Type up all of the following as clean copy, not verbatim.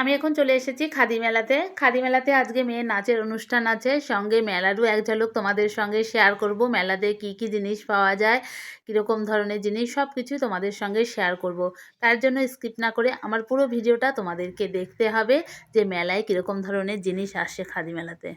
আমি এখন চলে এসেছি খাদি মেলাতে। খাদি মেলাতে আজকে মেয়ের নাচের অনুষ্ঠান আছে। সঙ্গে মেলারও এক ঝলক তোমাদের সঙ্গে শেয়ার করব। মেলাতে কি কি জিনিস পাওয়া যায়, কীরকম ধরনের জিনিস সব কিছুই তোমাদের সঙ্গে শেয়ার করব। তার জন্য স্কিপ না করে আমার পুরো ভিডিওটা তোমাদেরকে দেখতে হবে যে মেলায় কীরকম ধরনের জিনিস আসে খাদি মেলাতে।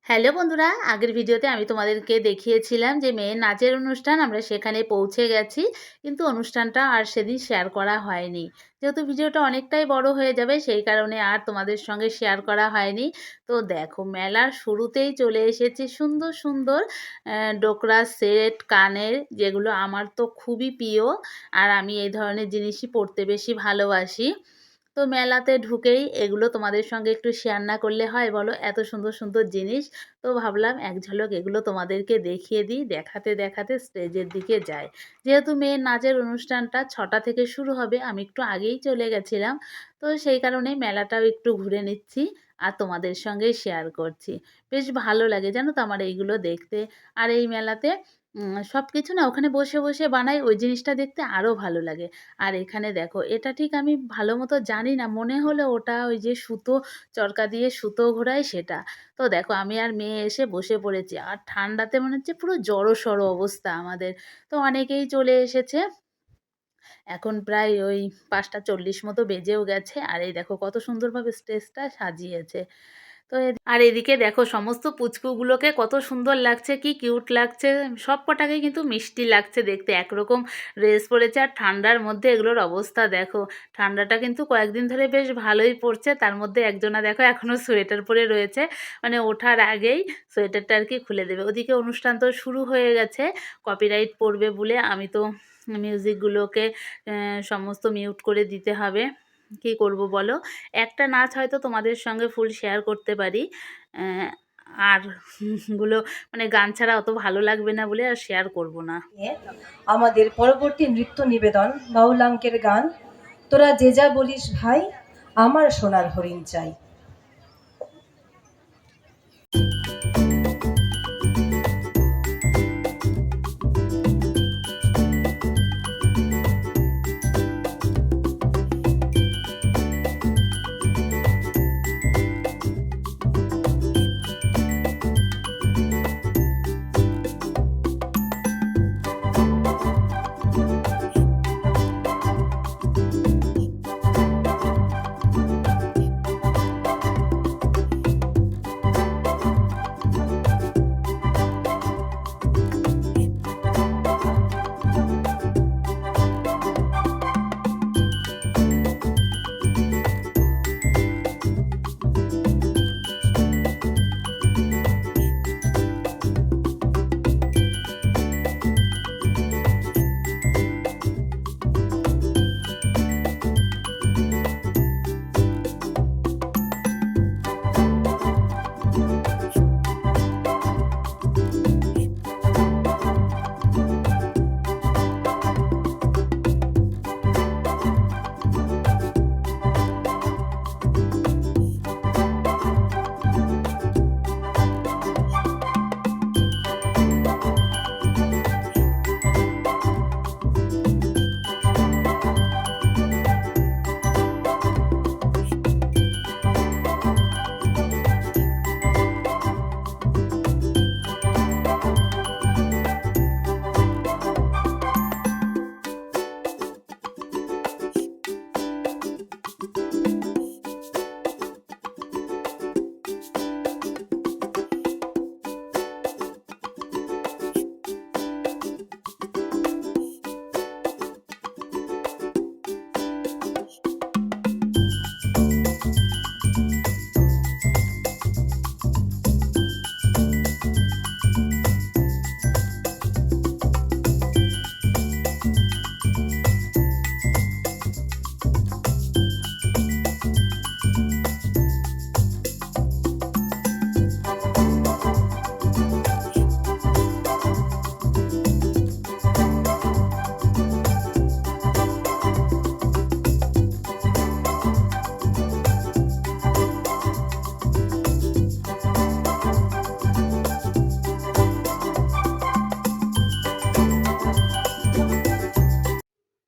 হ্যালো বন্ধুরা, আগের ভিডিওতে আমি তোমাদেরকে দেখিয়েছিলাম যে মেয়ের নাচের অনুষ্ঠান, আমরা সেখানে পৌঁছে গেছি, কিন্তু অনুষ্ঠানটা আর সেদিন শেয়ার করা হয়নি। যেহেতু ভিডিওটা অনেকটাই বড় হয়ে যাবে সেই কারণে আর তোমাদের সঙ্গে শেয়ার করা হয়নি। তো দেখো, মেলার শুরুতেই চলে এসেছি সুন্দর সুন্দর ডোকরা সেট, কানের, যেগুলো আমার তো খুবই প্রিয়, আর আমি এই ধরনের জিনিসই পরতে বেশি ভালোবাসি। তো মেলাতে ঢুকেই এগুলো তোমাদের সঙ্গে একটু শেয়ার না করলে হয় বলো, এত সুন্দর সুন্দর জিনিস। তো ভাবলাম এক ঝলক এগুলো তোমাদেরকে দেখিয়ে দিই। দেখাতে দেখাতে স্টেজের দিকে যাই। যেহেতু মেয়ের নাচের অনুষ্ঠানটা 6টা থেকে শুরু হবে, আমি একটু আগেই চলে গেছিলাম। তো সেই কারণে মেলাটাও একটু ঘুরে নিচ্ছি আর তোমাদের সঙ্গে শেয়ার করছি। বেশ ভালো লাগে জানো তো আমার এইগুলো দেখতে। আর এই মেলাতে সব কিছু না ওখানে বসে বসে বানায়, ওই জিনিসটা দেখতে আরও ভালো লাগে। আর এখানে দেখো, এটা ঠিক আমি ভালো মতো জানি না, মনে হলো ওটা ওই যে সুতো, চরকা দিয়ে সুতো ঘোরায় সেটা। তো দেখো, আমি আর মেয়ে এসে বসে পড়েছি, আর ঠান্ডাতে মনে হচ্ছে পুরো জড়সড় অবস্থা আমাদের। তো অনেকেই চলে এসেছে। এখন প্রায় ওই 5টা 40 মতো বেজেও গেছে, আর এই দেখো কত সুন্দরভাবে স্টেজটা সাজিয়েছে। তো আর এদিকে দেখো সমস্ত পুচকুগুলোকে কত সুন্দর লাগছে, কি কিউট লাগছে। সব কটাকে কিন্তু মিষ্টি লাগছে দেখতে, একরকম ড্রেস পরেছে, আর ঠান্ডার মধ্যে এগুলোর অবস্থা দেখো। ঠান্ডাটা কিন্তু কয়েকদিন ধরে বেশ ভালোই পড়ছে, তার মধ্যে একজনা দেখো এখনও সোয়েটার পরে রয়েছে, মানে ওঠার আগেই সোয়েটারটা আর কি খুলে দেবে। ওদিকে অনুষ্ঠান তো শুরু হয়ে গেছে, কপিরাইট পড়বে বলে আমি তো মিউজিকগুলোকে সমস্ত মিউট করে দিতে হবে। কি করব বলো, একটা নাচ হয়তো তোমাদের সঙ্গে ফুল শেয়ার করতে পারি, আর গুলো মানে গান ছাড়া অত ভালো লাগবে না বলে আর শেয়ার করব না। আমাদের পরবর্তী নৃত্য নিবেদন বাউলাঙ্কের গান তোরা যে যা বলিস ভাই, আমার সোনার হরিণ চাই।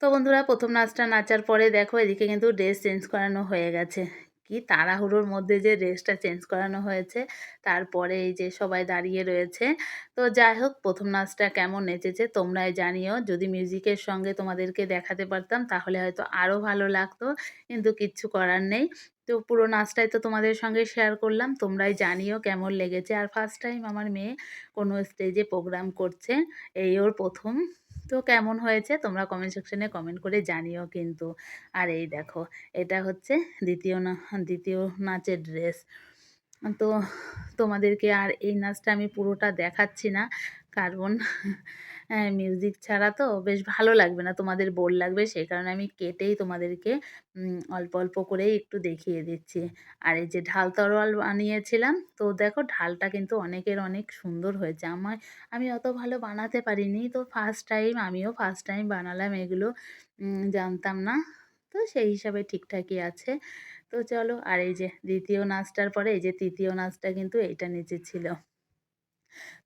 তো বন্ধুরা, প্রথম নাচটা নাচার পরে দেখো এদিকে কিন্তু ড্রেস চেঞ্জ করানো হয়ে গেছে। কি তাড়াহুড়োর মধ্যে যে ড্রেসটা চেঞ্জ করানো হয়েছে, তারপরে এই যে সবাই দাঁড়িয়ে রয়েছে। তো যাই হোক ১ম নাচটা কেমন নেচেছে তোমরাই জানিও। যদি মিউজিকের সঙ্গে তোমাদেরকে দেখাতে পারতাম তাহলে হয়তো আরও ভালো লাগতো। কিন্তু কিচ্ছু করার নেই। তো পুরো নাচটাই তো তোমাদের সঙ্গে শেয়ার করলাম। তোমরাই জানিও কেমন লেগেছে। আর ফার্স্ট টাইম আমার মেয়ে কোনো স্টেজে প্রোগ্রাম করছে। এই ওর ১ম। তো কেমন হয়েছে তোমরা কমেন্ট সেকশনে কমেন্ট করে জানিও কিন্তু। আর এই দেখো এটা হচ্ছে দ্বিতীয় নাচের ড্রেস। তো তোমাদেরকে আর এই নাচটা আমি পুরোটা দেখাচ্ছি না, কারণ মিউজিক ছাড়া তো বেশ ভালো লাগবে না, তোমাদের বোর লাগবে। সেই কারণে আমি কেটেই তোমাদেরকে অল্প অল্প করেই একটু দেখিয়ে দিচ্ছি। আর এই যে ঢাল তরোয়াল বানিয়েছিলাম, তো দেখো ঢালটা কিন্তু অনেকের অনেক সুন্দর হয়েছে। আমি অত ভালো বানাতে পারিনি, তো আমিও ফার্স্ট টাইম বানালাম এগুলো, জানতাম না। তো সেই হিসাবে ঠিকঠাকই আছে। তো চলো, আর এই যে দ্বিতীয় নাচটার পরে এই যে তৃতীয় নাচটা কিন্তু এইটা নেচেছিল।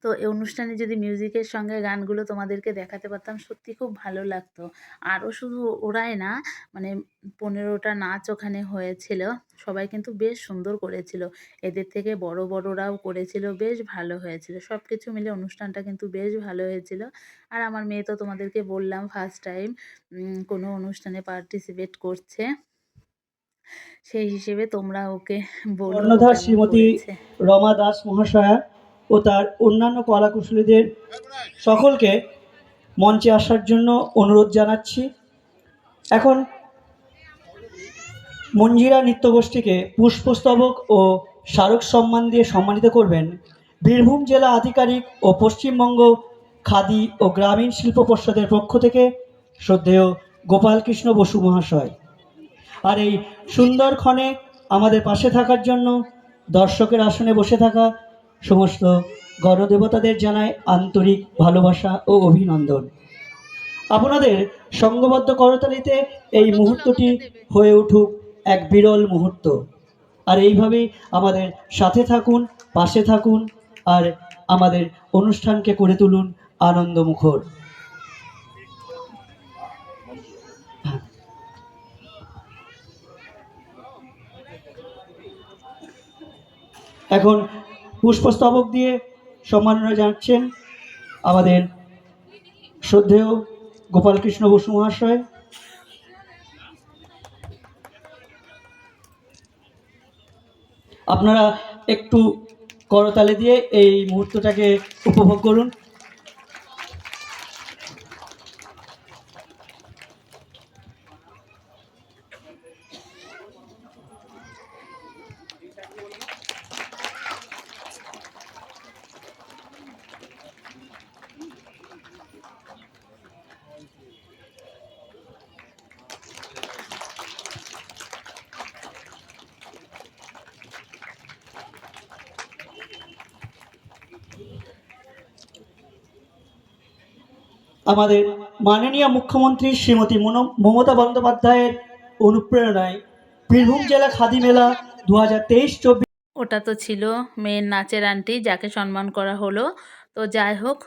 তো এই অনুষ্ঠানে যদি মিউজিকের সঙ্গে গানগুলো তোমাদেরকে দেখাতে পারতাম সত্যি খুব ভালো লাগতো। আরও শুধু ওরাই না, মানে ১৫টা নাচ ওখানে হয়েছিল। সবাই কিন্তু বেশ সুন্দর করেছিল। এদের থেকে বড় বড়রাও করেছিল, বেশ ভালো হয়েছিল। সব কিছু মিলে অনুষ্ঠানটা কিন্তু বেশ ভালো হয়েছিল। আর আমার মেয়ে তো তোমাদেরকে বললাম ফার্স্ট টাইম কোনো অনুষ্ঠানে পার্টিসিপেট করছে। সেই হিসেবে তোমরা ওকে বলো ও কর্ণধার কেমন শ্রীমতী করেছে। রমা দাস মহাশয়া ও তার অন্যান্য কলাকুশলীদের সকলকে মঞ্চে আসার জন্য অনুরোধ জানাচ্ছি। এখন মঞ্জিরা নৃত্যগোষ্ঠীকে পুষ্পস্তবক ও স্মারক সম্মান দিয়ে সম্মানিত করবেন বীরভূম জেলা আধিকারিক ও পশ্চিমবঙ্গ খাদি ও গ্রামীণ শিল্প পর্ষদের পক্ষ থেকে শ্রদ্ধেয় গোপালকৃষ্ণ বসু মহাশয়। আর এই সুন্দর ক্ষণে আমাদের পাশে থাকার জন্য দর্শকের আসনে বসে থাকা সমস্ত গণদেবতাদের জানায় আন্তরিক ভালোবাসা ও অভিনন্দন। আপনাদের সঙ্গবদ্ধ করতালিতে এই মুহূর্তটি হয়ে উঠুক এক বিরল মুহূর্ত। আর এইভাবেই আমাদের সাথে থাকুন, পাশে থাকুন, আর আমাদের অনুষ্ঠানকে করে তুলুন আনন্দমুখর। এখন পুষ্পস্তবক দিয়ে সম্মাননা জানাচ্ছেন আমাদের শ্রদ্ধেয় গোপালকৃষ্ণ বসু মহাশয়। আপনারা একটু করতালি দিয়ে এই মুহূর্তটাকে উপভোগ করুন। আমাদের মাননীয় মুখ্যমন্ত্রী শ্রীমতী মমতা বন্দ্যোপাধ্যায়ের অনুপ্রেরণায় বীরভূম জেলা খাদি মেলা 2023-24। ওটা তো ছিল মেয়ের নাচের আন্টি, যাকে সম্মান করা হলো। তো যাই হোক,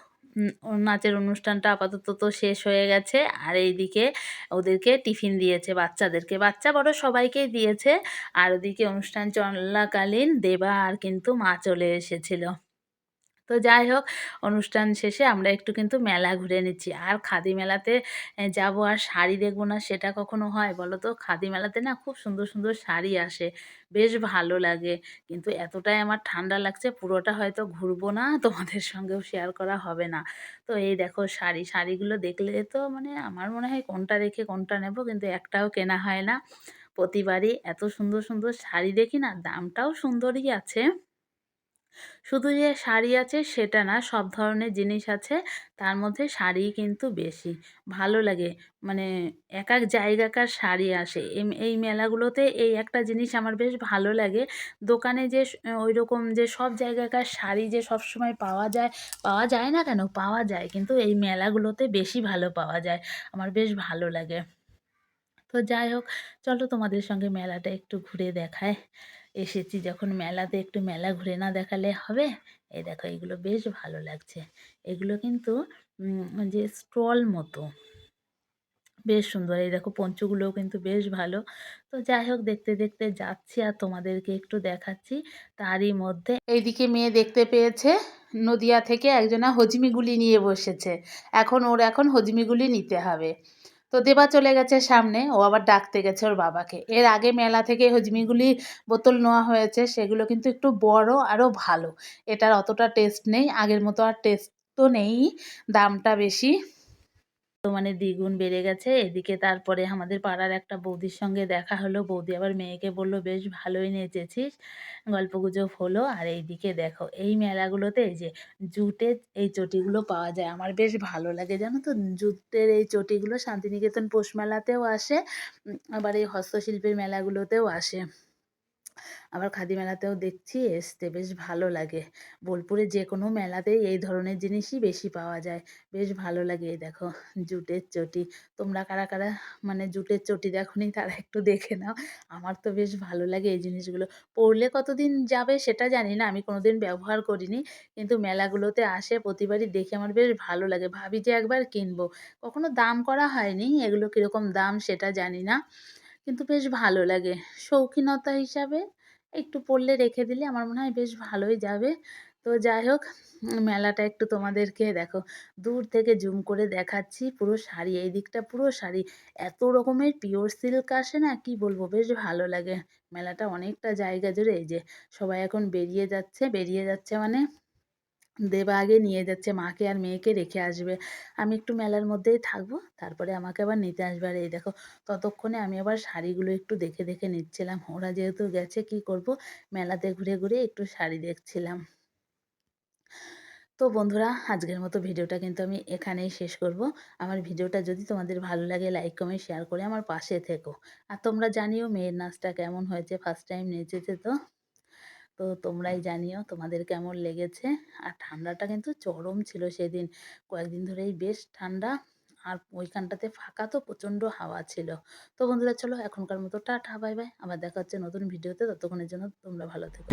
ওর নাচের অনুষ্ঠানটা আপাতত তো শেষ হয়ে গেছে। আর এইদিকে ওদেরকে টিফিন দিয়েছে, বাচ্চাদেরকে, বাচ্চা বড় সবাইকেই দিয়েছে। আর ওদিকে অনুষ্ঠান চলাকালীন দেবা আর কিন্তু মা চলে এসেছিল। তো যাই হোক, অনুষ্ঠান শেষে আমরা একটু কিন্তু মেলা ঘুরে নিচ্ছি। আর খাদি মেলাতে যাব আর শাড়ি দেখবো না, সেটা কখনো হয় বলো তো? খাদি মেলাতে না খুব সুন্দর সুন্দর শাড়ি আসে, বেশ ভালো লাগে। কিন্তু এতটাই আমার ঠান্ডা লাগছে, পুরোটা হয়তো ঘুরবো না, তোমাদের সঙ্গেও শেয়ার করা হবে না। তো এই দেখো শাড়িগুলো দেখলে তো মানে আমার মনে হয় কোনটা রেখে কোনটা নেব, কিন্তু একটাও কেনা হয় না। প্রতিবারই এত সুন্দর সুন্দর শাড়ি দেখি না, দামটাও সুন্দরই আছে। শুধু যে শাড়ি আছে সেটা না, সব ধরনের জিনিস আছে। তার মধ্যে শাড়িই কিন্তু বেশি ভালো লাগে। মানে এক এক জায়গাকার শাড়ি আসে। এই মেলাগুলোতে এই একটা জিনিস আমার বেশ ভালো লাগে। দোকানে যে ওইরকম যে সব জায়গাকার শাড়ি যে সবসময় পাওয়া যায় না কেন? পাওয়া যায়। কিন্তু এই মেলাগুলোতে বেশি ভালো পাওয়া যায়। আমার বেশ ভালো লাগে। তো যাই হোক, চলো তোমাদের সঙ্গে মেলাটা একটু ঘুরে দেখায়। এসেছি যখন মেলাতে, একটু মেলা ঘুরে না দেখালে হবে? এই দেখো এগুলো বেশ ভালো লাগছে। এগুলো কিন্তু যে স্টল মতো, বেশ সুন্দর। এই দেখো পঞ্চগুলোও কিন্তু বেশ ভালো। তো যাই হোক দেখতে, দেখতে যাচ্ছি আর তোমাদেরকে একটু দেখাচ্ছি। তারই মধ্যে এইদিকে মেয়ে দেখতে পেয়েছে নদিয়া থেকে একজনা হজমিগুলি নিয়ে বসেছে। এখন হজমিগুলি নিতে হবে। তো দেবা চলে গেছে সামনে, ও আবার ডাকতে গেছে ওর বাবাকে। এর আগে মেলা থেকে হজমিগুলি বোতল নেওয়া হয়েছে, সেগুলো কিন্তু একটু বড় আরও ভালো। এটার অতটা টেস্ট নেই, আগের মতো আর টেস্ট তো নেই, দামটা বেশি। তো মানে দ্বিগুণ বেড়ে গেছে। এদিকে তারপরে আমাদের পাড়ার একটা বৌদির সঙ্গে দেখা হলো। বৌদি আবার মেয়েকে বলল, "বেশ ভালোই নেচেছিস।" গল্পগুজব হলো। আর এইদিকে দেখো এই মেলাগুলোতে এই যে জুটের এই চটিগুলো পাওয়া যায়। আমার বেশ ভালো লাগে জানো তো, জুটের এই চটিগুলো শান্তিনিকেতন পৌষ মেলাতেও আসে, আবার এই হস্তশিল্পের মেলাগুলোতেও আসে। আবার খাদি মেলাতেও দেখছি এসছে, বেশ ভালো লাগে। বোলপুরে যেকোনো মেলাতেই এই ধরনের জিনিসই বেশি পাওয়া যায়। বেশ ভালো লাগে। এই দেখো জুটের চটি। তোমরা কারা, কারা মানে জুটের চটি দেখোনি তারা একটু দেখে নাও। আমার তো বেশ ভালো লাগে এই জিনিসগুলো। পরলে কতদিন যাবে সেটা জানি না। আমি কোনোদিন ব্যবহার করিনি। কিন্তু মেলাগুলোতে আসে প্রতিবারই দেখে আমার বেশ ভালো লাগে। ভাবি যে একবার কিনবো। কখনো দাম করা হয়নি। এগুলো কিরকম দাম সেটা জানি না। কিন্তু বেশ ভালো লাগে। শৌখিনতা হিসাবে একটু পড়লে রেখে দিলে আমার মনে হয় বেশ ভালোই যাবে। তো যাই হোক, মেলাটা একটু তোমাদেরকে দেখো দূর থেকে জুম করে দেখাচ্ছি। পুরো শাড়ি, এই দিকটা পুরো শাড়ি। এত রকমের পিওর সিল্ক আসে না, কি বলবো, বেশ ভালো লাগে। মেলাটা অনেকটা জায়গা জুড়ে। এই যে সবাই এখন বেরিয়ে যাচ্ছে মানে দেবা আগে নিয়ে যাচ্ছে, মাকে আর মেয়েকে রেখে আসবে। আমি একটু মেলার মধ্যেই থাকবো, তারপরে আমাকে আবার নিতে আসবে। আর এই দেখো ততক্ষণে আমি আবার শাড়িগুলো একটু দেখে দেখে নিচ্ছিলাম। ওরা যেহেতু গেছে, কি করব, মেলাতে ঘুরে ঘুরে একটু শাড়ি দেখছিলাম। তো বন্ধুরা, আজকের মতো ভিডিওটা কিন্তু আমি এখানেই শেষ করব। আমার ভিডিওটা যদি তোমাদের ভালো লাগে লাইক কমেন্ট শেয়ার করে আমার পাশে থেকো। আর তোমরা জানিও মেয়ের নাচটা কেমন হয়েছে, ফার্স্ট টাইম নেচেছে তো। তো তোমরাই জানিও তোমাদের কেমন লেগেছে। আর ঠান্ডাটা কিন্তু চরম ছিল সেদিন। কয়েকদিন ধরেই বেশ ঠান্ডা। আর ওইখানটাতে ফাঁকা, তো প্রচণ্ড হাওয়া ছিল। তো বন্ধুরা চলো এখনকার মতো টাটা বাই বাই। আবার দেখা হচ্ছে নতুন ভিডিওতে। ততক্ষণের জন্য তোমরা ভালো থেকো।